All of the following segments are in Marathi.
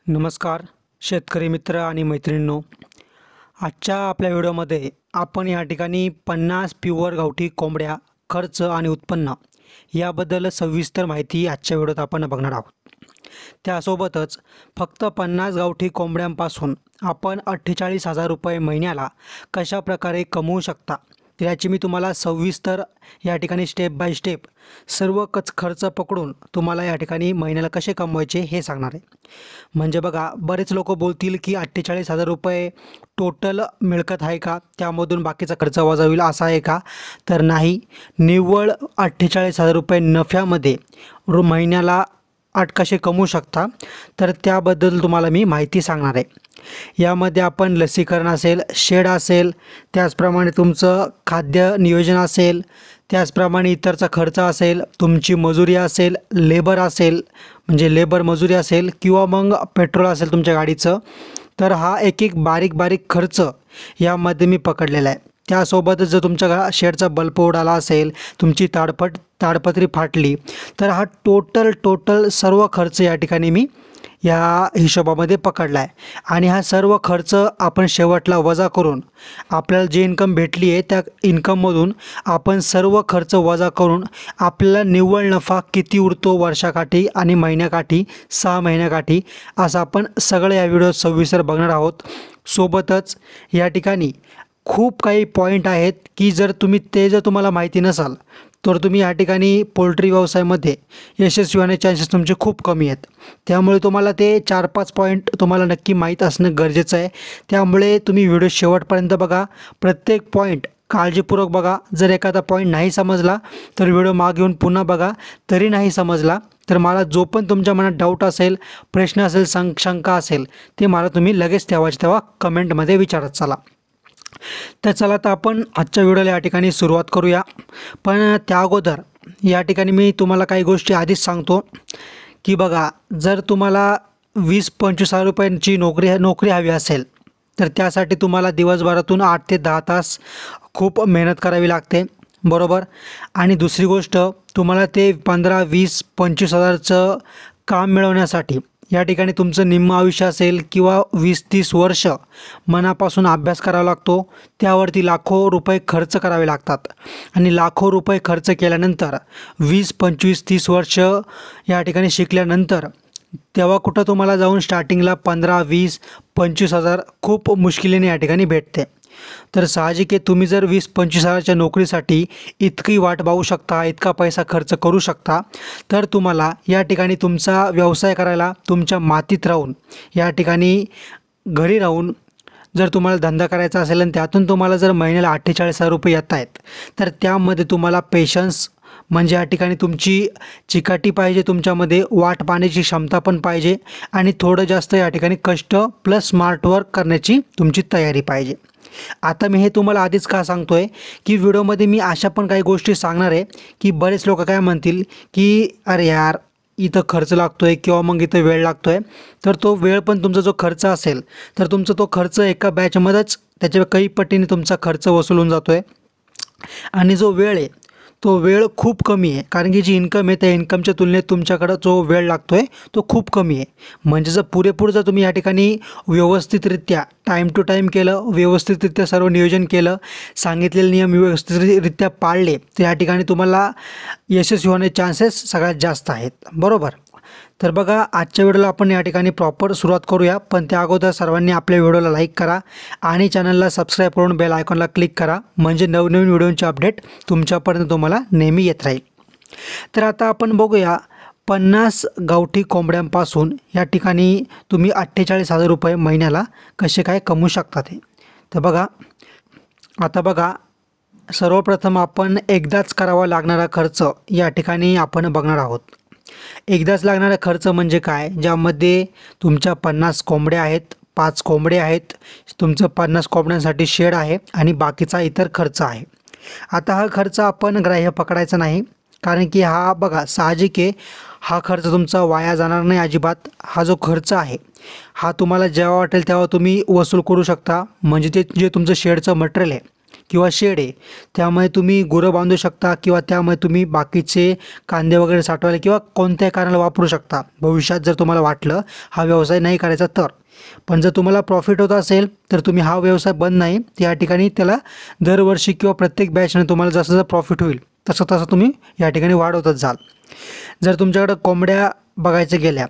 नमस्कार शेतकरी मित्र आणि मैत्रिणींनो, आजच्या आपल्या व्हिडिओमध्ये आपण या ठिकाणी 50 प्युअर गावठी कोंबड्या खर्च आणि उत्पन्न याबद्दल सविस्तर माहिती आजच्या व्हिडिओत आपण बघणार आहोत। त्यासोबतच फक्त 50 गावठी कोंबड्यांपासून आपण 48,000 रुपये महिन्याला कशा प्रकारे कमवू शकता त्याची मी तुम्हाला सविस्तर या ठिकाणी स्टेप बाय स्टेप सर्व खर्च पकडून तुम्हाला या ठिकाणी महिन्याला कसे कमवायचे हे सांगणार आहे। म्हणजे बघा, बरेच लोक बोलतील की 48,000 रुपये टोटल मिळकत आहे का, त्यामधून बाकीचा खर्च वजा होईल असा आहे का? तर नाही, निव्वळ 48,000 रुपये नफ्यामध्ये महिन्याला कसे कमवू शकता तर त्याबद्दल तुम्हाला मी माहिती सांगणार आहे। यामध्ये आपण लसीकरण असेल, शेड असेल, त्याचप्रमाणे तुमचं खाद्य नियोजन असेल, त्याचप्रमाणे इतरचा खर्च असेल, तुमची मजुरी असेल, लेबर असेल म्हणजे लेबर मजुरी असेल किंवा मग पेट्रोल असेल तुमच्या गाडीचं, तर हा एक एक बारीक बारीक खर्च यामध्ये मी पकडलेला आहे। त्यासोबतच जर तुमच्या शेडचा बल्ब उडाला असेल, तुमची ताडपत्री फाटली, तर हा टोटल सर्व खर्च या ठिकाणी मी या हिशोबामध्ये पकडला आहे। आणि हा सर्व खर्च आपण शेवटला वजा करून आपल्याला जे इन्कम भेटली आहे त्या इन्कममधून आपण सर्व खर्च वजा करून आपल्याला निव्वळ नफा किती उरतो वर्षाकाठी आणि महिन्याकाठी, 6 महिन्याकाठी, असं आपण सगळं या व्हिडिओत सविस्तर बघणार आहोत। सोबतच या ठिकाणी खूप काही पॉईंट आहेत की जर तुम्हाला माहिती नसाल तर तुम्ही या ठिकाणी पोल्ट्री व्यवसायामध्ये यशस्वी होण्याचे चान्सेस तुमचे खूप कमी आहेत। त्यामुळे तुम्हाला ते 4-5 पॉईंट तुम्हाला नक्की माहीत असणं गरजेचं आहे। त्यामुळे तुम्ही व्हिडिओ शेवटपर्यंत बघा, प्रत्येक पॉईंट काळजीपूर्वक बघा। जर एखादा पॉईंट नाही समजला तर व्हिडिओ मागे घेऊन पुन्हा बघा, तरी नाही समजला तर मला जो पण तुमच्या मनात डाऊट असेल, प्रश्न असेल, शंका असेल, ते मला तुम्ही लगेच तेव्हा कमेंटमध्ये विचारत चला। तर चला, तर आपण आजच्या व्हिडिओला या ठिकाणी सुरुवात करूया। पण त्या अगोदर या ठिकाणी मी तुम्हाला काही गोष्टी आधीच सांगतो की बघा, जर तुम्हाला 20-25,000 रुपयांची नोकरी हवी असेल तर त्यासाठी तुम्हाला दिवसभरातून 8 ते 10 तास खूप मेहनत करावी लागते, बरोबर। आणि दुसरी गोष्ट, तुम्हाला ते 15, 20, 25,000चं काम मिळवण्यासाठी या ठिकाणी तुमचं निम्म आयुष्य असेल किंवा 20-30 वर्ष मनापासून अभ्यास करावा लागतो, त्यावरती लाखो रुपये खर्च करावे लागतात। आणि लाखो रुपये खर्च केल्यानंतर 20, 25, 30 वर्ष या ठिकाणी शिकल्यानंतर तेव्हा कुठं तुम्हाला जाऊन स्टार्टिंगला 15, 20, 25,000 खूप मुश्किलीने या ठिकाणी भेटते। तर साहजिक आहे, तुम्ही जर 20-25,000च्या नोकरीसाठी इतकी वाट पाहू शकता, इतका पैसा खर्च करू शकता, तर तुम्हाला या ठिकाणी तुमचा व्यवसाय करायला तुमच्या मातीत राहून, या ठिकाणी घरी राहून जर तुम्हाला धंदा करायचा असेल आणि त्यातून तुम्हाला जर महिन्याला 48,000 रुपये येत आहेत, तर त्यामध्ये तुम्हाला पेशन्स म्हणजे या ठिकाणी तुमची चिकाटी पाहिजे, तुमच्यामध्ये वाट पाहण्याची क्षमता पण पाहिजे आणि थोडं जास्त या ठिकाणी कष्ट प्लस स्मार्ट वर्क करण्याची तुमची तयारी पाहिजे। आता मी हे तुम्हाला आधीच का सांगतोय की व्हिडिओमध्ये मी अशा पण काही गोष्टी सांगणार आहे की बरेच लोक काय म्हणतील की अरे यार, इथं खर्च लागतोय किंवा मग इथं वेळ लागतोय, तर तो वेळ पण तुमचा जो खर्च असेल तर तुमचा तो खर्च एका बॅचमध्येच त्याच्या काही पटीने तुमचा खर्च वसूल होऊन जातोय। आणि जो वेळ आहे तो वेळ खूप कमी आहे, कारण की जी इन्कम आहे त्या इन्कमच्या तुलनेत तुमच्याकडं जो वेळ लागतो आहे तो खूप कमी आहे। म्हणजे जर पुरेपूर जर तुम्ही या ठिकाणी व्यवस्थितरित्या टाईम टू टाईम केलं, व्यवस्थितरित्या सर्व नियोजन केलं, सांगितलेले नियम व्यवस्थितरित्या पाळले, तर या ठिकाणी तुम्हाला यशस्वी होण्याचे चान्सेस सगळ्यात जास्त आहेत, बरोबर। तर बघा, आजच्या व्हिडिओला आपण या ठिकाणी प्रॉपर सुरुवात करूया। पण त्या अगोदर सर्वांनी आपल्या व्हिडिओला लाईक करा आणि चॅनलला सबस्क्राईब करून बेल आयकॉनला क्लिक करा, म्हणजे नवनवीन व्हिडिओंचे अपडेट तुमच्यापर्यंत तुम्हाला नेहमी येत राहील। तर आता आपण बघूया 50 गावठी कोंबड्यांपासून या ठिकाणी तुम्ही 48,000 रुपये महिन्याला कसे काय कमवू शकता ते। तर बघा, आता बघा, सर्वप्रथम आपण एकदाच करावा लागणारा खर्च या ठिकाणी आपण बघणार आहोत। एकदाच लागणारा खर्च म्हणजे काय, ज्यामध्ये तुमच्या 50 कोंबड्या आहेत, 5 कोंबडे आहेत, तुमचं 50 कोंबड्यांसाठी शेड आहे आणि बाकीचा इतर खर्च आहे। आता हा खर्च आपण ग्राह्य पकडायचा नाही, कारण की हा बघा साहजिक आहे, हा खर्च तुमचा वाया जाणार नाही अजिबात। हा जो खर्च आहे हा तुम्हाला जेव्हा वाटेल तेव्हा तुम्ही वसूल करू शकता। म्हणजे ते जे तुमचं शेडचं मटेरियल आहे किंवा शेड आहे, त्यामुळे तुम्ही गुरं बांधू शकता किंवा त्यामुळे तुम्ही बाकीचे कांदे वगैरे साठवायला किंवा कोणत्याही कारणाला वापरू शकता भविष्यात, जर तुम्हाला वाटलं हा व्यवसाय नाही करायचा तर. पण जर तुम्हाला प्रॉफिट होत असेल तर तुम्ही हा व्यवसाय बंद नाही, या ठिकाणी त्याला दरवर्षी किंवा प्रत्येक बॅचने तुम्हाला जसं जसं प्रॉफिट होईल तसं तसं तुम्ही या ठिकाणी वाढवतच जाल. जर तुमच्याकडं कोंबड्या बघायच्या गेल्या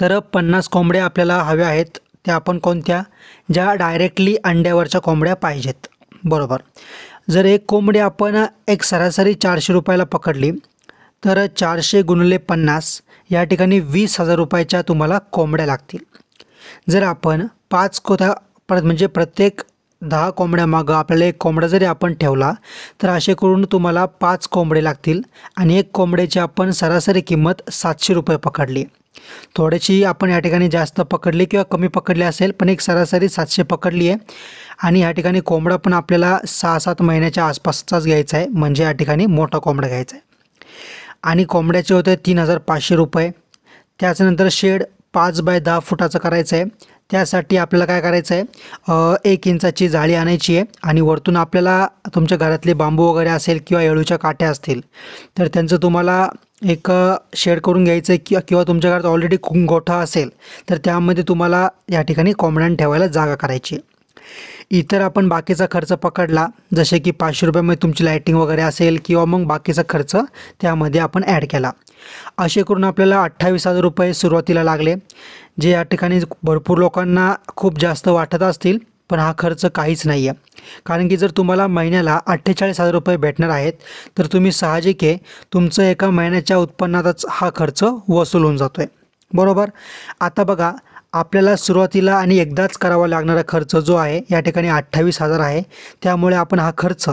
तर 50 कोंबड्या आपल्याला हव्या आहेत. त्या आपण कोणत्या, ज्या डायरेक्टली अंड्यावरच्या कोंबड्या पाहिजेत. बरोबर. जर एक कोंबडी आपण एक सरासरी 400 रुपयाला पकडली तर 400 गुणिले 50 या ठिकाणी 20,000 रुपयाच्या तुम्हाला कोंबड्या लागतील. जर आपण 5 म्हणजे प्रत्येक 10 कोंबड्या मागं आपल्याला एक कोंबडा जरी आपण ठेवला तर असे करून तुम्हाला 5 कोंबडे लागतील आणि एक कोंबड्याची आपण सरासरी किंमत 700 रुपये पकडली. थोडीशी आपण या ठिकाणी जास्त पकडली किंवा कमी पकडली असेल, पण एक सरासरी 700 पकडली आहे. आणि या ठिकाणी कोंबडा पण आपल्याला 6-7 महिन्याच्या आसपासचाच घ्यायचा आहे, म्हणजे या ठिकाणी मोठा कोंबडा घ्यायचा आहे. आणि कोंबड्याचे होते 3,500 रुपये. त्याच्यानंतर शेड 5 बाय 10 फुटाचं करायचं आहे. त्यासाठी आपल्याला काय करायचं आहे, 1 इंचाची जाळी आणायची आहे आणि वरतून आपल्याला तुमच्या घरातले बांबू वगैरे असेल किंवा येळूच्या काठ्या असतील तर त्यांचं तुम्हाला एक शेड करून घ्यायचं आहे किंवा तुमच्या घरात ऑलरेडी गोठा असेल तर त्यामध्ये तुम्हाला या ठिकाणी कोंबड्यांना ठेवायला जागा करायची. इतर आपण बाकीचा खर्च पकडला, जसे की 500 रुपयामध्ये तुमची लाईटिंग वगैरे असेल किंवा मग बाकीचा खर्च त्यामध्ये आपण ॲड केला. असे करून आपल्याला 28,000 रुपये सुरुवातीला लागले, जे या ठिकाणी भरपूर लोकांना खूप जास्त वाटत असतील, पण हा खर्च काहीच नाही आहे. कारण की जर तुम्हाला महिन्याला 48,000 रुपये भेटणार आहेत तर तुम्ही साहजिक आहे तुमचं एका महिन्याच्या उत्पन्नातच हा खर्च वसूल होऊन जातो आहे. बरोबर. आता बघा, आपल्याला सुरुवातीला आणि एकदाच करावा लागणारा खर्च जो आहे या ठिकाणी 28,000 आहे. त्यामुळे आपण हा खर्च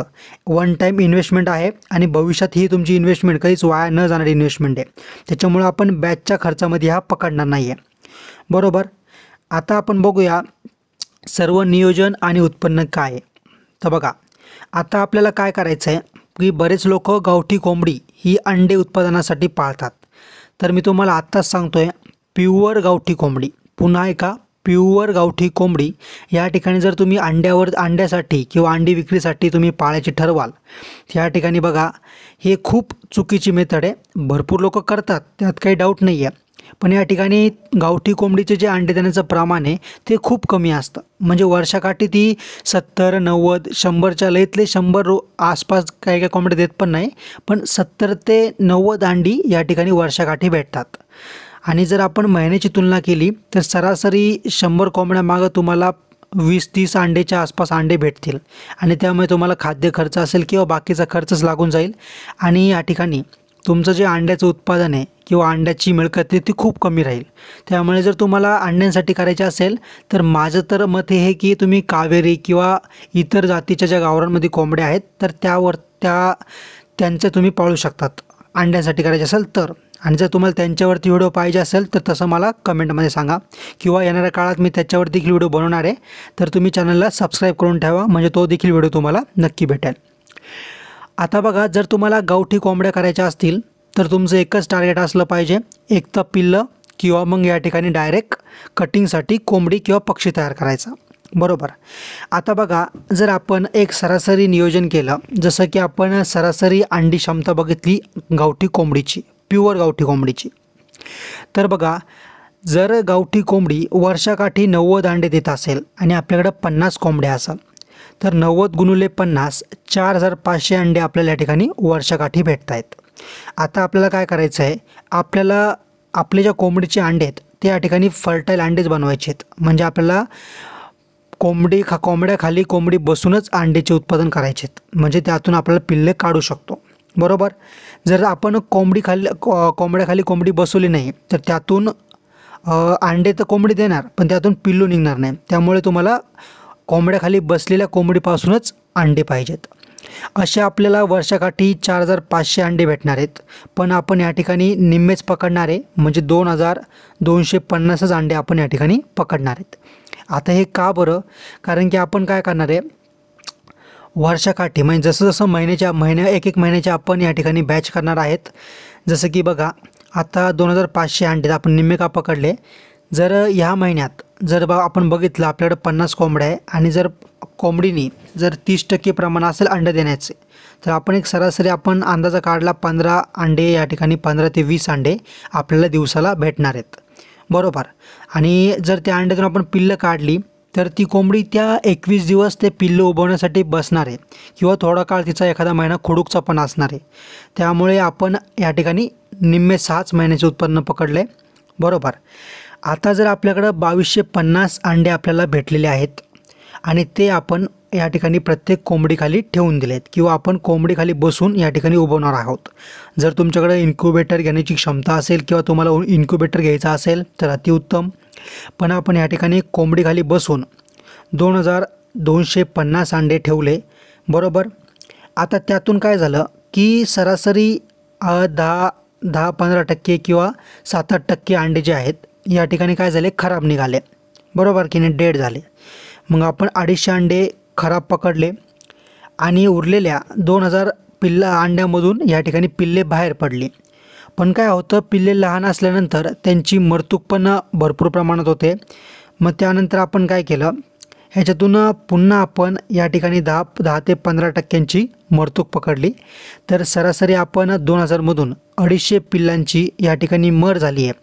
वन टाईम इन्व्हेस्टमेंट आहे आणि भविष्यात ही तुमची इन्व्हेस्टमेंट कधीच वाया न जाणारी इन्व्हेस्टमेंट आहे. त्याच्यामुळे आपण बॅचच्या खर्चामध्ये हा पकडणार नाही आहे. बरोबर. आता आपण बघूया सर्व नियोजन आणि उत्पन्न काय आहे. तर बघा, आता आपल्याला काय करायचं आहे की बरेच लोक गावठी कोंबडी ही अंडे उत्पादनासाठी पाळतात. तर मी तुम्हाला आत्ताच सांगतो आहे, प्युअर गावठी कोंबडी, पुन्हा एका प्युअर गावठी कोंबडी या ठिकाणी जर तुम्ही अंड्यासाठी किंवा अंडी विक्रीसाठी तुम्ही पाळायची ठरवाल, त्या ठिकाणी बघा हे खूप चुकीची मेथड आहे. भरपूर लोक करतात, त्यात काही डाऊट नाही आहे, पण या ठिकाणी गावठी कोंबडीचे जे अंडे देण्याचं प्रमाण आहे ते खूप कमी असतं. म्हणजे वर्षाकाठी ती 70, 90, 100च्या लयतले 100 आसपास काही काही कोंबडे देत पण नाही, पण 70 ते 90 अंडी या ठिकाणी वर्षाकाठी भेटतात. आणि जर आपण महिन्याची तुलना केली तर सरासरी 100 कोंबड्यामागं तुम्हाला 20-30 अंडेच्या आसपास अंडे भेटतील आणि त्यामुळे तुम्हाला खाद्य खर्च असेल किंवा बाकीचा खर्चच लागून जाईल आणि या ठिकाणी तुमचं जे अंड्याचं उत्पादन आहे किंवा अंड्याची मिळकत आहे ती खूप कमी राहील. त्यामुळे जर तुम्हाला अंड्यांसाठी करायचे असेल तर माझं तर मत हे की तुम्ही कावेरी किंवा इतर जातीच्या ज्या गावरांमध्ये कोंबड्या आहेत तर त्यांचे तुम्ही पाळू शकतात अंड्यांसाठी करायचे असेल तर. आणि जर तुम्हाला त्यांच्यावरती व्हिडिओ पाहिजे असेल तर तसं मला कमेंटमध्ये सांगा किंवा येणाऱ्या काळात मी त्याच्यावर देखील व्हिडिओ बनवणार आहे. तर तुम्ही चॅनलला सबस्क्राईब करून ठेवा, म्हणजे तो देखील व्हिडिओ तुम्हाला नक्की भेटेल. आता बघा, जर तुम्हाला गावठी कोंबड्या करायच्या असतील तर तुमचं एकच टार्गेट असलं पाहिजे, एक तर पिल्लं किंवा मग या ठिकाणी डायरेक्ट कटिंगसाठी कोंबडी किंवा पक्षी तयार करायचा. बरोबर. आता बघा, जर आपण एक सरासरी नियोजन केलं, जसं की आपण सरासरी अंडी क्षमता बघितली गावठी कोंबडीची, प्युअर गावठी कोंबडीची, तर बघा जर गावठी कोंबडी वर्षाकाठी 90 अंडे देत असेल आणि आपल्याकडं 50 कोंबड्या असेल तर 90 गुणिले 50 4,500 अंडे आपल्याला या ठिकाणी वर्षाकाठी भेटत आहेत. आता आपल्याला काय करायचं आहे, आपल्याला आपले ज्या कोंबडीचे अंडे आहेत ते या ठिकाणी फर्टाईल अंडेच बनवायचे आहेत. म्हणजे आपल्याला कोंबड्याखाली कोंबडी बसूनच अंड्याचे उत्पादन करायचे आहेत, म्हणजे त्यातून आपल्याला पिल्ले काढू शकतो. बरोबर. जर आपण कोंबड्याखाली कोंबडी बसवली नाही तर त्यातून अंडे तर कोंबडी देणार पण त्यातून पिल्लू निघणार नाही. त्यामुळे तुम्हाला कोंबड्याखाली बसलेल्या कोंबडीपासूनच अंडे पाहिजेत. असे आपल्याला वर्षाकाठी 4,500 अंडे भेटणार आहेत, पण आपण या ठिकाणी निम्मेच पकडणार आहे, म्हणजे 2,250च अंडे आपण या ठिकाणी पकडणार आहेत. आता हे का बरं, कारण की आपण काय करणार आहे, वर्षाकाठी म्हणजे जसं जसं एक महिन्याच्या आपण या ठिकाणी बॅच करणार आहेत. जसं की बघा, आता 2,500 अंडे आपण निम्मे का पकडले, जर ह्या महिन्यात जर आपण बघितलं आपल्याकडे 50 कोंबड्या आहे आणि जर कोंबडीने जर 30% प्रमाण असेल अंडे देण्याचे, तर आपण एक सरासरी आपण अंदाजा काढला 15 अंडे या ठिकाणी 15 ते 20 अंडे आपल्याला दिवसाला भेटणार आहेत, बरोबर. आणि जर त्या अंड्यातून आपण पिल्लं काढली तर ती कोंबडी त्या 21 दिवस ते पिल्लं उबवण्यासाठी बसणार आहे किंवा थोडा काळ तिचा एखादा महिना खुडूकचा पण असणार आहे. त्यामुळे आपण या ठिकाणी निम्मे 6 महिन्याचे उत्पन्न पकडले, बरोबर. आता जर आपल्याकडं 2250 अंडे आपल्याला भेटलेले आहेत आणि ते आपण या ठिकाणी प्रत्येक कोंबडीखाली ठेवून दिले आहेत किंवा आपण कोंबडीखाली बसून या ठिकाणी उभवणार आहोत. जर तुमच्याकडे इन्क्युबेटर घेण्याची क्षमता असेल किंवा तुम्हाला इन्क्युबेटर घ्यायचा असेल तर अतिउत्तम. पण आपण या ठिकाणी कोंबडीखाली बसून 2250 अंडे ठेवले, बरोबर. आता त्यातून काय झालं की सरासरी 10-15% किंवा 7-8% अंडे जे आहेत या ठिकाणी काय झाले, खराब निघाले, बरोबर की नाही, डेड झाले. मग आपण 250 अंडे खराब पकडले आणि उरलेल्या 2000 अंड्यामधून या ठिकाणी पिल्ले बाहेर पडली. पण काय होतं, पिल्ले लहान असल्यानंतर त्यांची मरतूक पण भरपूर प्रमाणात होते. मग त्यानंतर आपण काय केलं, ह्याच्यातून पुन्हा आपण या ठिकाणी 10 ते 15% मरतूक पकडली. तर सरासरी आपण 2000मधून 250 पिल्लांची या ठिकाणी मर झाली आहे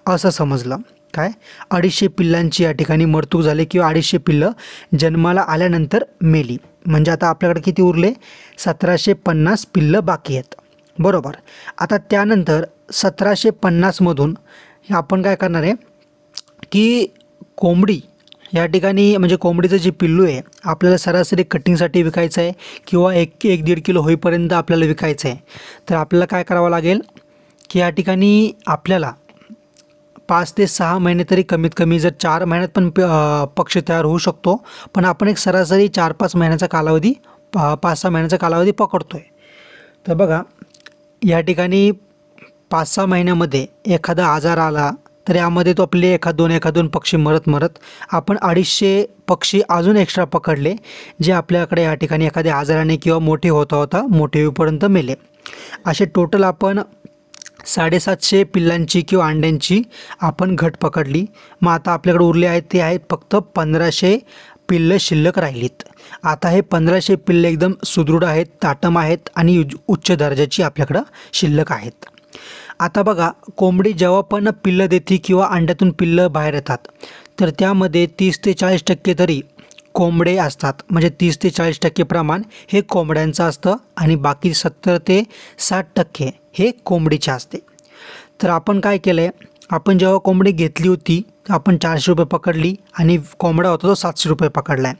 असं समजलं. काय 250 पिल्लांची या ठिकाणी मरतूक झाली किंवा 250 पिल्लं जन्माला आल्यानंतर मेली. म्हणजे आता आपल्याकडे किती उरले, 1750 पिल्लं बाकी आहेत, बरोबर. आता त्यानंतर 1750मधून आपण काय करणार आहे की कोंबडी या ठिकाणी म्हणजे कोंबडीचं जे पिल्लू आहे आपल्याला सरासरी कटिंगसाठी विकायचं आहे किंवा 1-1.5 किलो होईपर्यंत आपल्याला विकायचं आहे. तर आपल्याला काय करावं लागेल की या ठिकाणी आपल्याला 5 ते 6 महिने तरी कमीत कमी, जर 4 महिन्यात पण पक्षी तयार होऊ शकतो, पण आपण एक सरासरी 4-5 महिन्याचा कालावधी 5-6 महिन्याचा कालावधी पकडतो आहे. तर बघा या ठिकाणी 5-6 महिन्यामध्ये एखादा आजार आला तर यामध्ये तो आपले एखाद-दोन पक्षी मरत आपण 250 पक्षी अजून एक्स्ट्रा पकडले, जे आपल्याकडे या ठिकाणी एखाद्या आजाराने किंवा मोठे होता मोठे होईपर्यंत मेले. असे टोटल आपण 750 पिल्लांची किंवा अंड्यांची आपण घट पकडली. मग आता आपल्याकडे उरले आहेत ते आहेत फक्त 1500 पिल्लं शिल्लक राहिलीत. आता हे 1500 पिल्लं एकदम सुदृढ आहेत, ताटम आहेत आणि उच्च दर्जाची आपल्याकडं शिल्लक आहेत. आता बघा कोंबडी जेव्हा पण पिल्लं देते किंवा अंड्यातून पिल्लं बाहेर येतात तर त्यामध्ये 30 ते 40% तरी कोंबडे असतात. म्हणजे 30 ते 40% प्रमाण हे कोंबड्यांचं असतं आणि बाकी 70 ते 60% हे कोंबडीचे असते. तर आपण काय केलं आहे, आपण जेव्हा कोंबडी घेतली होती आपण 400 रुपये पकडली आणि कोंबडा होता तो 700 रुपये पकडला आहे.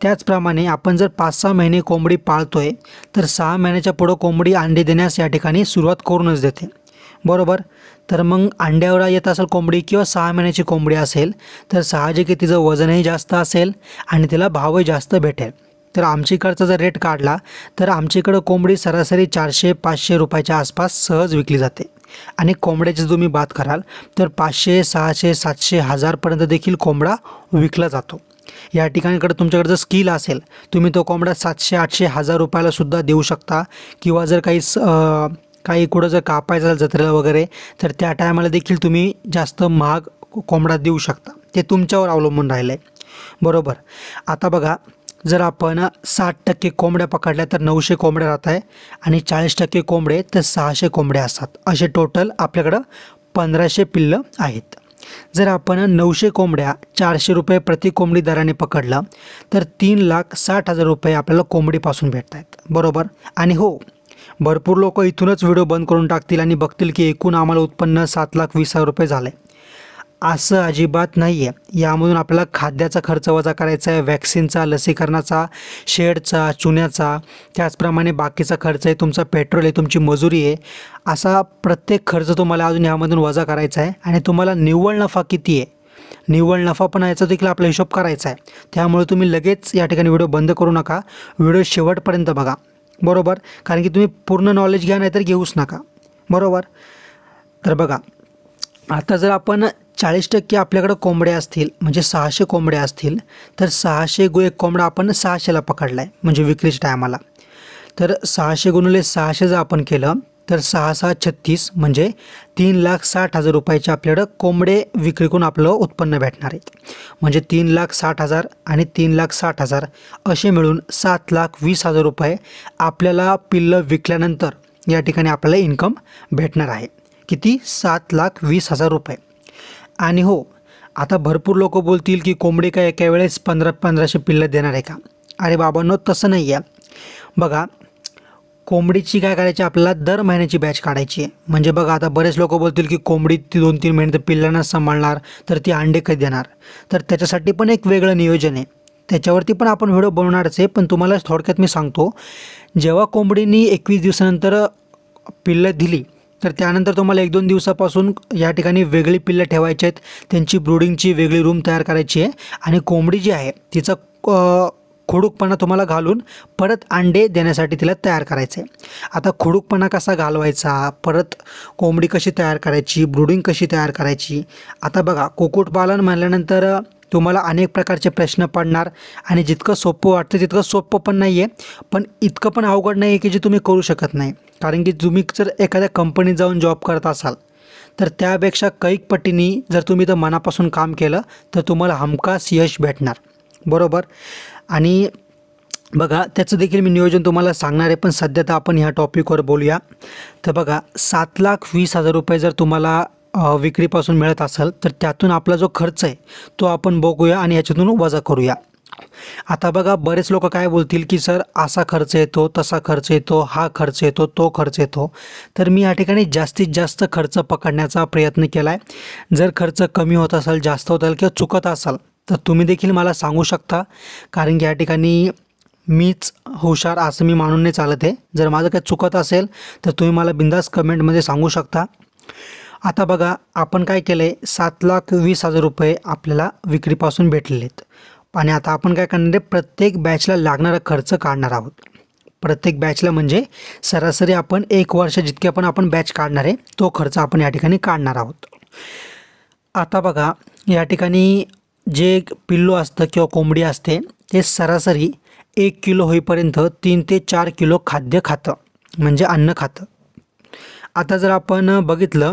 त्याचप्रमाणे आपण जर 5-6 महिने कोंबडी पाळतो आहे तर 6 महिन्याच्या पुढं कोंबडी अंडे देण्यास या ठिकाणी सुरुवात करूनच देते, बरोबर. तर मग अंड्यावर येत असेल कोंबडी किंवा 6 महिन्याची कोंबडी असेल तर साहजिक आहे तिचं वजनही जास्त असेल आणि तिला भावही जास्त भेटेल. तर आमच्याकडचा जर रेट काढला तर आमच्याकडं कोंबडी सरासरी 400-500 रुपयाच्या आसपास सहज विकली जाते. आणि कोंबड्याची तुम्ही बात कराल तर 500, 600, 700, 1000पर्यंत देखील कोंबडा विकला जातो. या ठिकाणीकडे तुमच्याकडे जर स्किल असेल तुम्ही तो कोंबडा 700, 800, 1000 रुपयाला सुद्धा देऊ शकता. किंवा जर काही कुठं जर कापायचं असेल जत्रेला वगैरे तर त्या टायमाला देखील तुम्ही जास्त महाग कोंबडा देऊ शकता. ते तुमच्यावर अवलंबून राहिलं आहे, बरोबर. आता बघा जर आपण 60% कोंबड्या पकडल्या तर 900 कोंबड्या राहत आहे आणि 40% कोंबडे तर 600 कोंबड्या असतात. असे टोटल आपल्याकडं 1500 पिल्लं आहेत. जर आपण 900 कोंबड्या 400 रुपये प्रति कोंबडी दराने पकडलं तर 3,60,000 रुपये आपल्याला कोंबडीपासून भेटत आहेत, बरोबर. आणि हो, भरपूर लोक इथूनच व्हिडिओ बंद करून टाकतील आणि बघतील की एकूण आम्हाला उत्पन्न 7,20,000 रुपये झालं आहे. असं अजिबात नाही आहे. यामधून आपल्याला खाद्याचा खर्च वजा करायचा आहे, वॅक्सिनचा, लसीकरणाचा, शेडचा, चुन्याचा, त्याचप्रमाणे बाकीचा खर्च आहे, तुमचा पेट्रोल आहे, तुमची मजुरी आहे. असा प्रत्येक खर्च तुम्हाला अजून यामधून वजा करायचा आहे. आणि तुम्हाला निव्वळ नफा किती आहे, निव्वळ नफा पण याचा देखील आपला हिशोब करायचा आहे. त्यामुळे तुम्ही लगेच या ठिकाणी व्हिडिओ बंद करू नका, व्हिडिओ शेवटपर्यंत बघा, बरोबर. कारण की तुम्ही पूर्ण नॉलेज घ्या नाहीतर घेऊच नका, बरोबर. तर बघा आता जर आपण 40% आपल्याकडे कोंबड्या असतील म्हणजे 600 कोंबड्या असतील तर 600 एक कोंबडा आपण 600ला पकडला आहे म्हणजे विक्रीच्या टायमाला. तर 600 गुणिले 600 जर आपण केलं तर 6×6 = 36 म्हणजे 3,60,000 रुपयाचे आपल्याकडं कोंबडे विक्रीकून आपलं उत्पन्न भेटणार आहे. म्हणजे 3,60,000 आणि 3,60,000 असे मिळून 7,20,000 रुपये आपल्याला पिल्लं विकल्यानंतर या ठिकाणी आपल्याला इन्कम भेटणार आहे. किती? 7,20,000 रुपये. आणि हो, आता भरपूर लोक बोलतील की कोंबडी काय एका वेळेस 1500 पिल्लं देणार आहे का? अरे बाबांनो, तसं नाही आहे. बघा, कोंबडीची काय करायची, आपल्याला दर महिन्याची बॅच काढायची आहे. म्हणजे बघा, आता बरेच लोक बोलतील की कोंबडी ती 2-3 महिने तर पिल्लांना सांभाळणार, तर ती अंडे कधी देणार? तर त्याच्यासाठी पण एक वेगळं नियोजन आहे. त्याच्यावरती पण आपण व्हिडिओ बनवणारच आहे. पण तुम्हाला थोडक्यात मी सांगतो, जेव्हा कोंबडीनी 21 दिवसानंतर पिल्लं दिली, तर त्यानंतर तुम्हाला 1-2 दिवसापासून या ठिकाणी वेगळी पिल्लं ठेवायची आहेत. त्यांची ब्रूडिंगची वेगळी रूम तयार करायची आहे. आणि कोंबडी जी आहे तिचा खुडूकपणा तुम्हाला घालून परत अंडे देण्यासाठी तिला तयार करायचं आहे. आता खुडूकपणा कसा घालवायचा, परत कोंबडी कशी तयार करायची, ब्रूडिंग कशी तयार करायची. आता बघा, कुक्कुटपालन म्हणल्यानंतर तुम्हाला अनेक प्रकारचे प्रश्न पडणार आणि जितकं सोपं वाटतं तितकं सोपं पण नाही आहे, पण इतकं पण अवघड नाही आहे की जे तुम्ही करू शकत नाही. कारण की तुम्ही जर एखाद्या कंपनीत जाऊन जॉब करत असाल तर त्यापेक्षा कैक पटीने जर तुम्ही तर मनापासून काम केलं तर तुम्हाला हमखास यश भेटणार. बरोबर. आणि बघा, त्याचं देखील मी नियोजन तुम्हाला सांगणार आहे. पण सध्या तर आपण ह्या टॉपिकवर बोलूया. तर बघा, 7,20,000 रुपये जर तुम्हाला विक्रीपासून मिळत असेल तर त्यातून आपला जो खर्च आहे तो आपण बघूया आणि याच्यातून वजा करूया. आता बघा, बरेच लोक काय बोलतील की सर असा खर्च येतो, तसा खर्च येतो, हा खर्च येतो, तो खर्च येतो. तर मी या ठिकाणी जास्तीत जास्त खर्च पकडण्याचा प्रयत्न केला आहे. जर खर्च कमी होत असेल, जास्त होत असेल किंवा चुकत असाल तर तुम्ही देखील मला सांगू शकता. कारण की या ठिकाणी मीच हुशार असं मी मानून नाही चालत आहे. जर माझं काही चुकत असेल तर तुम्ही मला बिंदास कमेंटमध्ये सांगू शकता. आता बघा, आपण काय केलं आहे, 7,20,000 रुपये आपल्याला विक्रीपासून भेटलेले आहेत. आणि आता आपण काय करणार आहे, प्रत्येक बॅचला लागणारा खर्च काढणार आहोत. प्रत्येक बॅचला म्हणजे सरासरी आपण 1 वर्ष जितके आपण बॅच काढणार आहे तो खर्च आपण या ठिकाणी काढणार आहोत. आता बघा, या ठिकाणी जे पिल्लू असतं किंवा कोंबडी असते ते सरासरी 1 किलो होईपर्यंत 3 ते 4 किलो खाद्य खातं, म्हणजे अन्न खातं. आता जर आपण बघितलं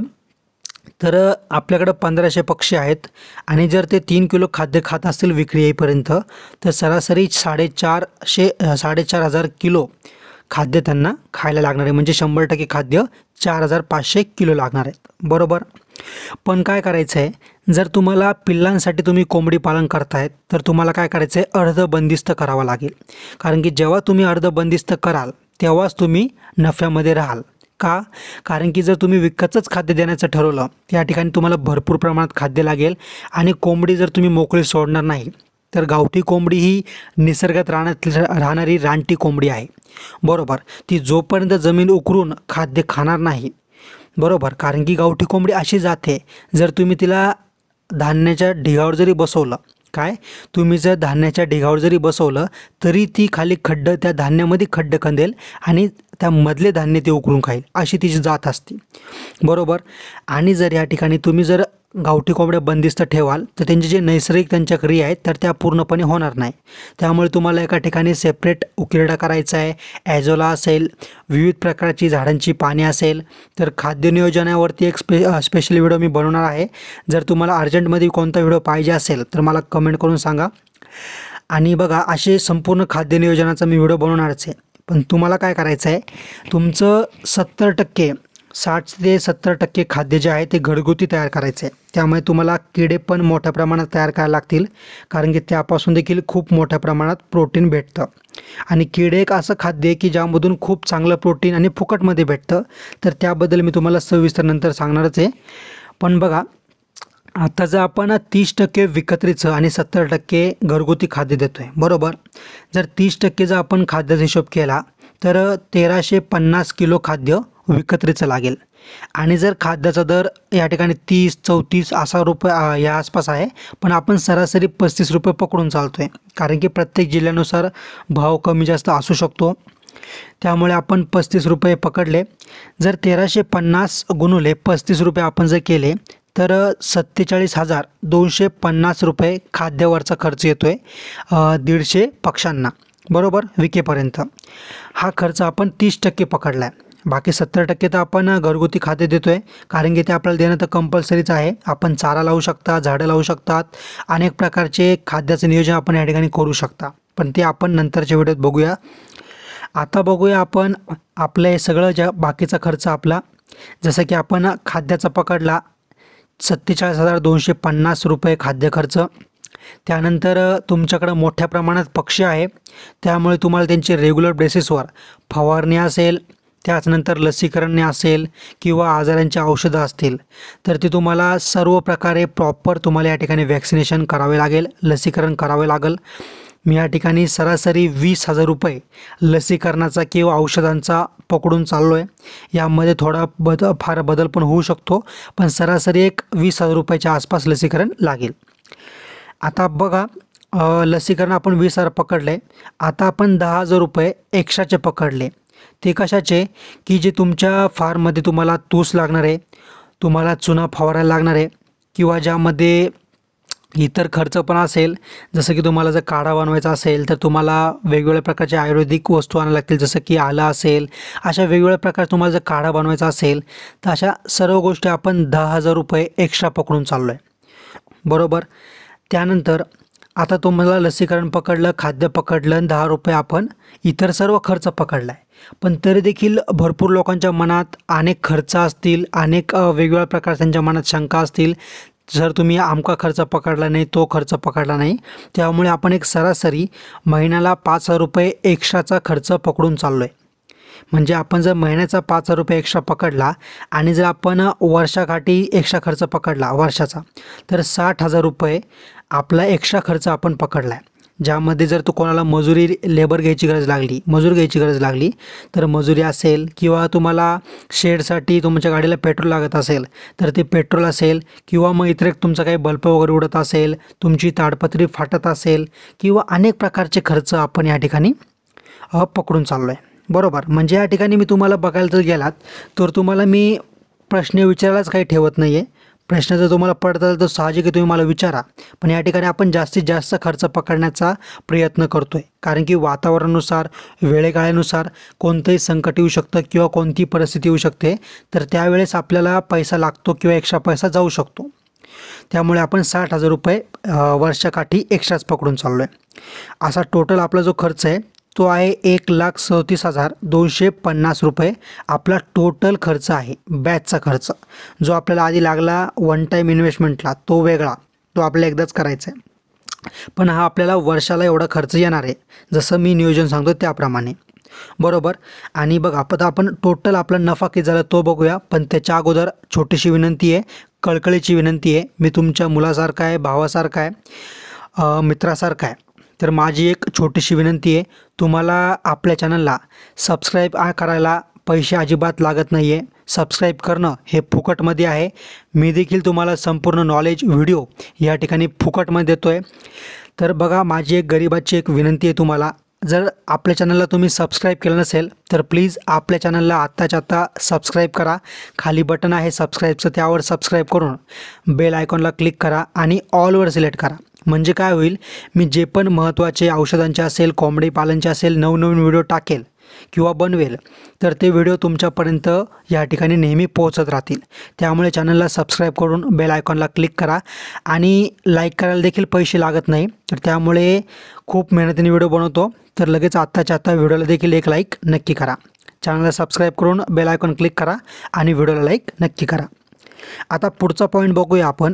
तर आपल्याकडं 1500 पक्षी आहेत आणि जर ते 3 किलो खाद्य खात असतील विक्री येईपर्यंत तर सरासरी 4,500 किलो खाद्य त्यांना खायला लागणार आहे. म्हणजे 100% खाद्य 4,500 किलो लागणार आहेत. बरोबर. पण काय करायचं आहे, जर तुम्हाला पिल्लांसाठी तुम्ही कोंबडी पालन करतायत तर तुम्हाला काय करायचं आहे, अर्धबंदिस्त करावं लागेल. कारण की जेव्हा तुम्ही अर्धबंदिस्त कराल तेव्हाच तुम्ही नफ्यामध्ये राहाल. का? कारण की जर तुम्ही विकतच खाद्य देण्याचं ठरवलं त्या ठिकाणी तुम्हाला भरपूर प्रमाणात खाद्य लागेल. आणि कोंबडी जर तुम्ही मोकळी सोडणार नाही तर गावठी कोंबडी ही निसर्गात राहणारी रानटी कोंबडी आहे. बरोबर. ती जोपर्यंत जमीन उकरून खाद्य खाणार नाही, बरोबर. कारण की गावठी कोंबडी अशी जाते, जर तुम्ही तिला धान्याच्या ढिगावर जरी बसवलं, काय तुम्ही जर धान्याच्या ढिगावर जरी बसवलं तरी ती खाली खड्डं, त्या धान्यामध्ये खड्डं खंदेल आणि त्यामधले धान्य ते उकरून खाईल, अशी तिची जात असते. बरोबर. आणि जर या ठिकाणी तुम्ही जर गावठी कोंबड्या बंदिस्त ठेवाल तर त्यांचे जे नैसर्गिक त्यांच्या क्रिया आहेत तर त्या पूर्णपणे होणार नाही. त्यामुळे तुम्हाला एका ठिकाणी सेपरेट उकिरडा करायचा आहे. ॲझोला असेल, विविध प्रकारची झाडांची पाने असेल. तर खाद्य नियोजनावरती एक स्पेशल व्हिडिओ मी बनवणार आहे. जर तुम्हाला अर्जंटमध्ये कोणता व्हिडिओ पाहिजे असेल तर मला कमेंट करून सांगा. आणि बघा, असे संपूर्ण खाद्य नियोजनाचा मी व्हिडिओ बनवणारच आहे. पण तुम्हाला काय करायचं आहे, तुमचं 60 ते 70% खाद्य जे आहे ते घरगुती तयार करायचं आहे. त्यामुळे तुम्हाला किडे पण मोठ्या प्रमाणात तयार करायला लागतील. कारण की त्यापासून देखील खूप मोठ्या प्रमाणात प्रोटीन भेटतं. आणि किडे एक असं खाद्य आहे की ज्यामधून खूप चांगलं प्रोटीन आणि फुकटमध्ये भेटतं. तर त्याबद्दल मी तुम्हाला सविस्तर नंतर सांगणारच आहे. पण बघा, आता जर आपण 30% विकत्रीचं आणि 70% घरगुती खाद्य देतो आहे, बरोबर. जर 30% जर आपण खाद्याचा हिशोब केला तर 1,350 किलो खाद्य विकत्रीचं लागेल. आणि जर खाद्याचा दर या ठिकाणी 30-34 असा रुपये या आसपास आहे, पण आपण सरासरी 35 रुपये पकडून चालतो आहे. कारण की प्रत्येक जिल्ह्यानुसार भाव कमी जास्त असू शकतो. त्यामुळे आपण 35 रुपये पकडले. जर 1,350 गुणुले 35 रुपये आपण जर केले तर 47,250 रुपये खाद्यावरचा खर्च येतो आहे 150 पक्ष्यांना, बरोबर, विकेपर्यंत. हा खर्च आपण 30% पकडला आहे. बाकी 70% तर आपण घरगुती खाते देतो आहे, कारण की ते आपल्याला देणं तर कंपल्सरीच आहे. आपण चारा लावू शकता, झाडं लावू शकतात, अनेक प्रकारचे खाद्याचं नियोजन आपण या ठिकाणी करू शकता, पण ते आपण नंतरच्या व्हिडिओत बघूया. आता बघूया आपण आपलं हे सगळं ज्या बाकीचा खर्च आपला, जसं की आपण खाद्याचा पकडला 47,250 रुपये खाद्य खर्च. त्यानंतर तुमच्याकडं मोठ्या प्रमाणात पक्षी आहे, त्यामुळे तुम्हाला त्यांची रेग्युलर बेसिसवर फवारणी असेल, त्याचनंतर लसीकरण असेल किंवा आजारांची औषधं असतील, तर ते तुम्हाला सर्व प्रकारे प्रॉपर तुम्हाला या ठिकाणी वॅक्सिनेशन करावे लागेल, लसीकरण करावे लागेल. मी या ठिकाणी सरासरी 20,000 रुपये लसीकरणाचा किंवा औषधांचा पकडून चाललो आहे. यामध्ये थोडा फार बदल पण होऊ शकतो, पण सरासरी एक 20,000 रुपयाच्या आसपास लसीकरण लागेल. आता बघा, लसीकरण आपण 20,000 पकडले. आता आपण 10,000 रुपये एक्स्ट्राचे पकडले. ते कशाचे, की जे तुमच्या फार्ममध्ये तुम्हाला तूस लागणार आहे, तुम्हाला चुना फवारायला लागणार आहे, किंवा ज्यामध्ये इतर खर्च पण असेल, जसं की तुम्हाला जर काढा बनवायचा असेल तर तुम्हाला वेगवेगळ्या प्रकारच्या आयुर्वेदिक वस्तू आणायला लागतील, जसं की आलं असेल. अशा वेगवेगळ्या प्रकारे तुम्हाला जर काढा बनवायचा असेल तर अशा सर्व गोष्टी आपण 10,000 रुपये एक्स्ट्रा पकडून चाललो आहे, बरोबर. त्यानंतर आता तुम्हाला लसीकरण पकडलं, खाद्य पकडलं, 10 रुपये आपण इतर सर्व खर्च पकडला आहे. पण तरी देखील भरपूर लोकांच्या मनात अनेक खर्च असतील, अनेक वेगवेगळ्या प्रकार त्यांच्या मनात शंका असतील, जर तुम्ही आमका खर्च पकडला नाही, तो खर्च पकडला नाही. त्यामुळे आपण एक सरासरी महिन्याला 5,000 रुपये एक्स्ट्राचा खर्च पकडून चाललो आहे. म्हणजे आपण जर महिन्याचा 5,000 रुपये एक्स्ट्रा पकडला आणि जर आपण वर्षाकाठी एक्स्ट्रा खर्च पकडला वर्षाचा, तर 60,000 रुपये आपला एक्स्ट्रा खर्च आपण पकडला आहे. ज्यामध्ये जर तो कोणाला मजुरी लेबर घ्यायची गरज लागली, मजूर घ्यायची गरज लागली, तर मजुरी असेल, किंवा तुम्हाला शेडसाठी तुमच्या गाडीला पेट्रोल लागत असेल तर ते पेट्रोल असेल, किंवा मग इतर तुमचा काही बल्ब वगैरे उडत असेल, तुमची ताडपत्री फाटत असेल, किंवा अनेक प्रकारचे खर्च आपण या ठिकाणी पकडून चाललो आहे, बरोबर. म्हणजे या ठिकाणी मी तुम्हाला बघायला जर गेलात तर तुम्हाला मी प्रश्न विचारायलाच काही ठेवत नाही आहे. प्रश्न जर तुम्हाला पडत असेल तर साहजिक आहे, तुम्ही मला विचारा. पण या ठिकाणी आपण जास्तीत जास्त खर्च पकडण्याचा प्रयत्न करतो आहे, कारण की वातावरणानुसार, वेळेकाळानुसार कोणतंही संकट येऊ शकतं किंवा कोणती परिस्थिती येऊ शकते, तर त्यावेळेस आपल्याला पैसा लागतो किंवा एक्स्ट्रा पैसा जाऊ शकतो. त्यामुळे आपण 60,000 रुपये वर्षाकाठी एक्स्ट्राच पकडून चाललो आहे. असा टोटल आपला जो खर्च आहे तो आहे 1,37,250 रुपये आपला टोटल खर्च आहे. बॅचचा खर्च जो आपल्याला आधी लागला वन टाईम इन्व्हेस्टमेंटला, तो वेगळा, तो आपल्याला एकदाच करायचा आहे. पण हा आपल्याला वर्षाला एवढा खर्च येणार आहे, जसं मी नियोजन सांगतो त्याप्रमाणे, बरोबर. आणि बघ, आता आपण टोटल आपला नफा किती झाला तो बघूया. पण त्याच्या अगोदर छोटीशी विनंती आहे, कळकळीची विनंती आहे. मी तुमच्या मुलासारखा आहे, भावासारखा आहे, मित्रासारखा आहे. तर माझी एक छोटीशी विनंती आहे, तुम्हाला आपल्या चॅनलला सबस्क्राईब करायला पैसे अजिबात लागत नाही आहे. सबस्क्राईब करणं हे फुकटमध्ये आहे. मी देखील तुम्हाला संपूर्ण नॉलेज व्हिडिओ या ठिकाणी फुकटमध्ये देतो आहे. तर बघा, माझी एक गरिबाची एक विनंती आहे तुम्हाला, जर आपल्या चॅनलला तुम्ही सबस्क्राईब केलं नसेल तर प्लीज आपल्या चॅनलला आत्ताच्या आत्ता सबस्क्राईब करा. खाली बटन आहे सबस्क्राईबचं, त्यावर सबस्क्राईब करून बेल आयकॉनला क्लिक करा आणि ऑलवर सिलेक्ट करा. म्हणजे काय होईल, मी जे पण महत्त्वाचे औषधांचे असेल, कोंबडी पालनचे असेल, नवनवीन व्हिडिओ टाकेल किंवा बनवेल, तर ते व्हिडिओ तुमच्यापर्यंत या ठिकाणी नेहमी पोहोचत राहतील. त्यामुळे चॅनलला सबस्क्राईब करून बेल आयकॉनला क्लिक करा. आणि लाईक करायला देखील पैसे लागत नाही, तर त्यामुळे खूप मेहनतीने व्हिडिओ बनवतो, तर लगेच आत्ताच्या आत्ता व्हिडिओला देखील एक लाईक नक्की करा. चॅनलला सबस्क्राईब करून बेल आयकॉन क्लिक करा आणि व्हिडिओला लाईक नक्की करा. आता पुढचा पॉईंट बघूया आपण,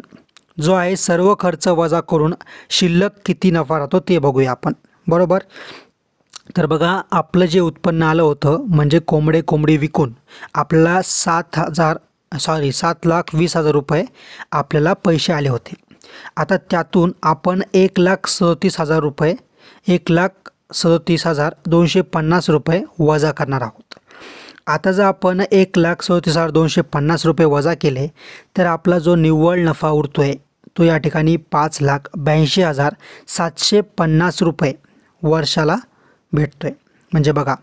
जो आहे सर्व खर्च वजा करून शिल्लक किती नफा राहतो ते बघूया आपण, बरोबर. तर बघा, आपलं जे उत्पन्न आलं होतं, म्हणजे कोंबडी विकून आपल्याला 7,20,000 रुपये आपल्याला पैसे आले होते. आता त्यातून आपण 1,37,000 रुपये 1,37,250 रुपये वजा करणार आहोत. आता जर आपण 1,37,250 रुपये वजा केले तर आपला जो निव्वळ नफा उरतो आहे तो या ठिकाणी 5,82,750 रुपये वर्षाला भेटतो आहे. म्हणजे बघा,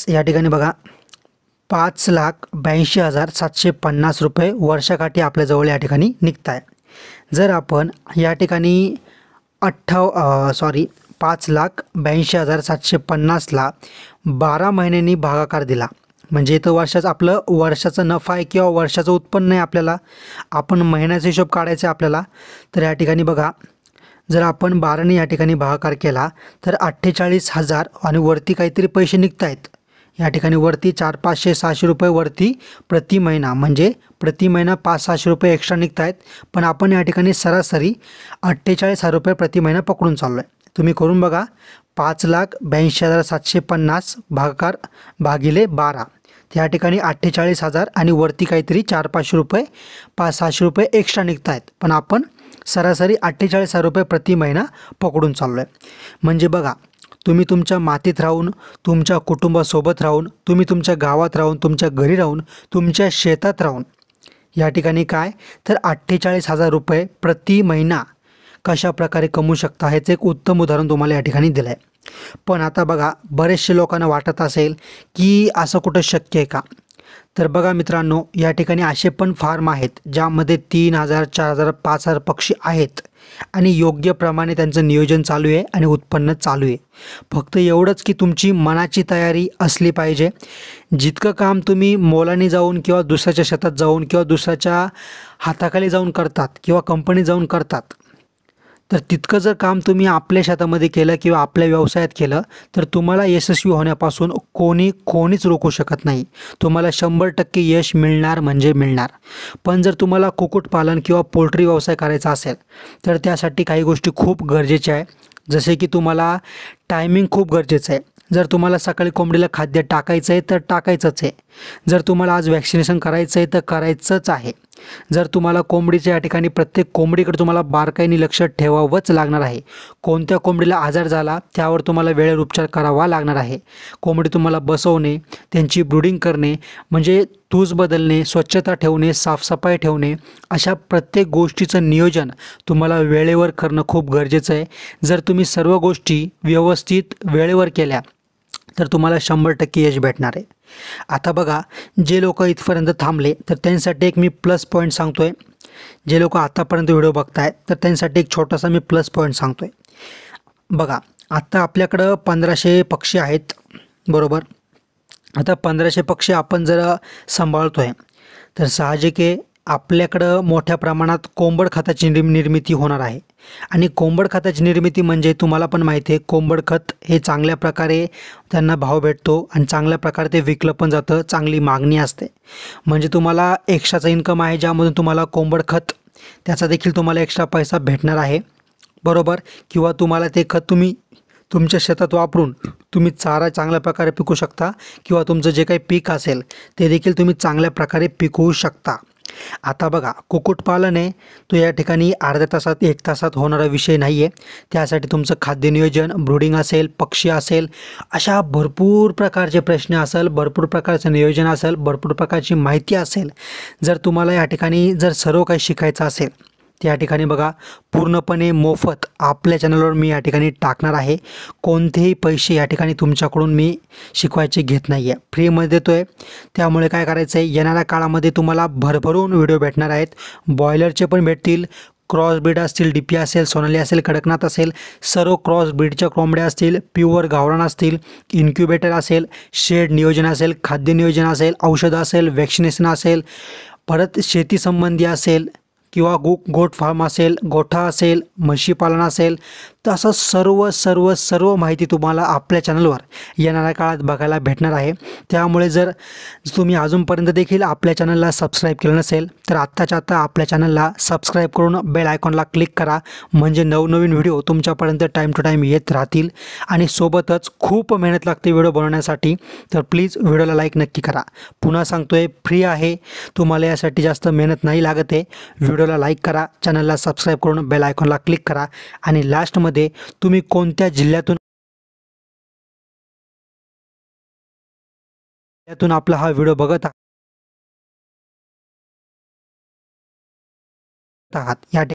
या ठिकाणी बघा 5,82,750 रुपये वर्षाकाठी आपल्याजवळ या ठिकाणी निघत आहे. जर आपण या ठिकाणी 5,82,750ला 12 महिन्यांनी भागाकार दिला. म्हणजे इथं वर्षाचं आपलं वर्षाचा नफा आहे किंवा वर्षाचं उत्पन्न आहे. आपल्याला आपण महिन्याचा हिशोब काढायचा आहे आपल्याला. तर या ठिकाणी बघा, जर आपण 12ने या ठिकाणी भागाकार केला तर 48,000 आणि वरती काहीतरी पैसे निघत आहेत. या ठिकाणी वरती 400-500-600 रुपये वरती प्रति महिना, म्हणजे प्रति महिना 500-600 रुपये एक्स्ट्रा निघत आहेत. पण आपण या ठिकाणी सरासरी 48,000 रुपये प्रति महिना पकडून चाललो आहे. तुम्ही करून बघा. 5,82,750 भागाकार भागिले 12, त्या ठिकाणी 48,000 आणि वरती काहीतरी 400-500 रुपये 500-600 रुपये एक्स्ट्रा निघत आहेत. पण आपण सरासरी 48,000 रुपये प्रति महिना पकडून चाललो आहे. म्हणजे बघा, तुम्ही तुमच्या मातीत राहून, तुमच्या कुटुंबासोबत राहून, तुम्ही तुमच्या गावात राहून, तुमच्या घरी राहून, तुमच्या शेतात राहून या ठिकाणी काय तर 48,000 रुपये प्रति महिना कशा प्रकारे कमवू शकता ह्याचं एक उत्तम उदाहरण तुम्हाला या ठिकाणी दिलं आहे. पण आता बघा, बरेचसे लोकांना वाटत असेल की असं कुठं शक्य आहे का? तर बघा मित्रांनो, या ठिकाणी असे पण फार्म आहेत ज्यामध्ये 3,000, 4,000, 5,000 पक्षी आहेत आणि योग्य प्रमाणे त्यांचं नियोजन चालू आहे आणि उत्पन्न चालू आहे. फक्त एवढंच की तुमची मनाची तयारी असली पाहिजे. जितकं काम तुम्ही मोलाने जाऊन किंवा दुसऱ्याच्या शेतात जाऊन किंवा दुसऱ्याच्या हाताखाली जाऊन करतात किंवा कंपनीत जाऊन करतात, तर तितकं जर काम तुम्ही आपल्या शेतामध्ये केलं किंवा आपल्या व्यवसायात केलं तर तुम्हाला यशस्वी होण्यापासून कोणीच रोखू शकत नाही. तुम्हाला 100% यश मिळणार म्हणजे मिळणार. पण जर तुम्हाला कुक्कुटपालन किंवा पोल्ट्री व्यवसाय करायचा असेल तर त्यासाठी काही गोष्टी खूप गरजेच्या आहे. जसे की तुम्हाला टायमिंग खूप गरजेचं आहे. जर तुम्हाला सकाळी कोंबडीला खाद्य टाकायचं आहे तर टाकायचंच आहे. जर तुम्हाला आज वॅक्सिनेशन करायचं आहे तर करायचंच आहे. जर तुम्हाला कोंबडीच्या या ठिकाणी प्रत्येक कोंबडीकडे तुम्हाला बारकाईने लक्ष ठेवावंच लागणार आहे. कोणत्या कोंबडीला आजार झाला त्यावर तुम्हाला वेळेवर उपचार करावा लागणार आहे. कोंबडी तुम्हाला बसवणे, त्यांची ब्रूडिंग करणे, म्हणजे तूज बदलणे, स्वच्छता ठेवणे, साफसफाई ठेवणे, अशा प्रत्येक गोष्टीचं नियोजन तुम्हाला वेळेवर करणं खूप गरजेचं आहे. जर तुम्ही सर्व गोष्टी व्यवस्थित वेळेवर केल्या तर तुम्हाला 100% यश भेटणार आहे. आता बघा, जे लोक इथपर्यंत थांबले तर त्यांच्यासाठी एक मी प्लस पॉईंट सांगतो आहे. जे लोक आतापर्यंत व्हिडिओ बघतायत तर त्यांच्यासाठी एक छोटासा मी प्लस पॉईंट सांगतो आहे. बघा, आता आपल्याकडं 1,500 पक्षी आहेत, बरोबर. आता 1,500 पक्षी आपण जर सांभाळतो आहे तर साहजिक आहे आपल्याकडं मोठ्या प्रमाणात कोंबड खताची निर्मिती होणार आहे. आणि कोंबड खताची निर्मिती म्हणजे तुम्हाला पण माहिती आहे, कोंबड खत हे चांगल्या प्रकारे त्यांना भाव भेटतो आणि चांगल्या प्रकारे ते विकलं पण जातं, चांगली मागणी असते. म्हणजे तुम्हाला एक्स्ट्राचा इन्कम आहे, ज्यामधून तुम्हाला कोंबड खत त्याचा देखील तुम्हाला एक्स्ट्रा पैसा भेटणार आहे, बरोबर. किंवा तुम्हाला ते खत तुम्ही तुमच्या शेतात वापरून तुम्ही चारा चांगल्या प्रकारे पिकवू शकता किंवा तुमचं जे काही पीक असेल ते देखील तुम्ही चांगल्या प्रकारे पिकवू शकता. आता बघा, कुक्कुटपालन आहे तो या ठिकाणी अर्ध्या तासात 1 तासात होणारा विषय नाही आहे. त्यासाठी तुमचं खाद्य नियोजन, ब्रूडिंग असेल, पक्षी असेल, अशा भरपूर प्रकारचे प्रश्न असेल, भरपूर प्रकारचं नियोजन असेल, भरपूर प्रकारची माहिती असेल. जर तुम्हाला या ठिकाणी जर सर्व काही शिकायचं असेल त्या ठिकाणी बघा, पूर्णपणे मोफत आपल्या चॅनलवर मी या ठिकाणी टाकणार आहे. कोणतेही पैसे या ठिकाणी तुमच्याकडून मी शिकवायचे घेत नाही आहे, फ्रीमध्ये देतो आहे. त्यामुळे काय करायचं आहे, येणाऱ्या काळामध्ये तुम्हाला भरभरून व्हिडिओ भेटणार आहेत. बॉयलरचे पण भेटतील, क्रॉस ब्रीड असतील, DP असेल, सोनाली असेल, कडकनाथ असेल, सर्व क्रॉस ब्रीडच्या कोंबड्या असतील, प्युअर गावरान असतील, इन्क्युबेटर असेल, शेड नियोजन असेल, खाद्य नियोजन असेल, औषधं असेल, वॅक्सिनेशन असेल, परत शेती संबंधी असेल किंवा गोट फार्म असेल, गोठा असेल, म्हशी पालन असेल, तर असं सर्व माहिती तुम्हाला आपल्या चॅनलवर येणाऱ्या काळात बघायला भेटणार आहे. त्यामुळे जर तुम्ही अजूनपर्यंत देखील आपल्या चॅनलला सबस्क्राईब केलं नसेल तर आत्ताच्या आत्ता आपल्या चॅनलला सबस्क्राईब करून बेल आयकॉनला क्लिक करा. म्हणजे नवनवीन व्हिडिओ तुमच्यापर्यंत टाईम टू टाईम येत राहतील. आणि सोबतच खूप मेहनत लागते व्हिडिओ बनवण्यासाठी, तर प्लीज व्हिडिओला लाईक नक्की करा. पुन्हा सांगतोय, फ्री आहे, तुम्हाला यासाठी जास्त मेहनत नाही लागत आहे. व्हिडिओला लाईक करा, चॅनलला सबस्क्राईब करून बेल आयकॉनला क्लिक करा. आणि लास्टमध्ये तुम्ही कोणत्या जिल्ह्यातून आपला हा व्हिडिओ बघत आहात या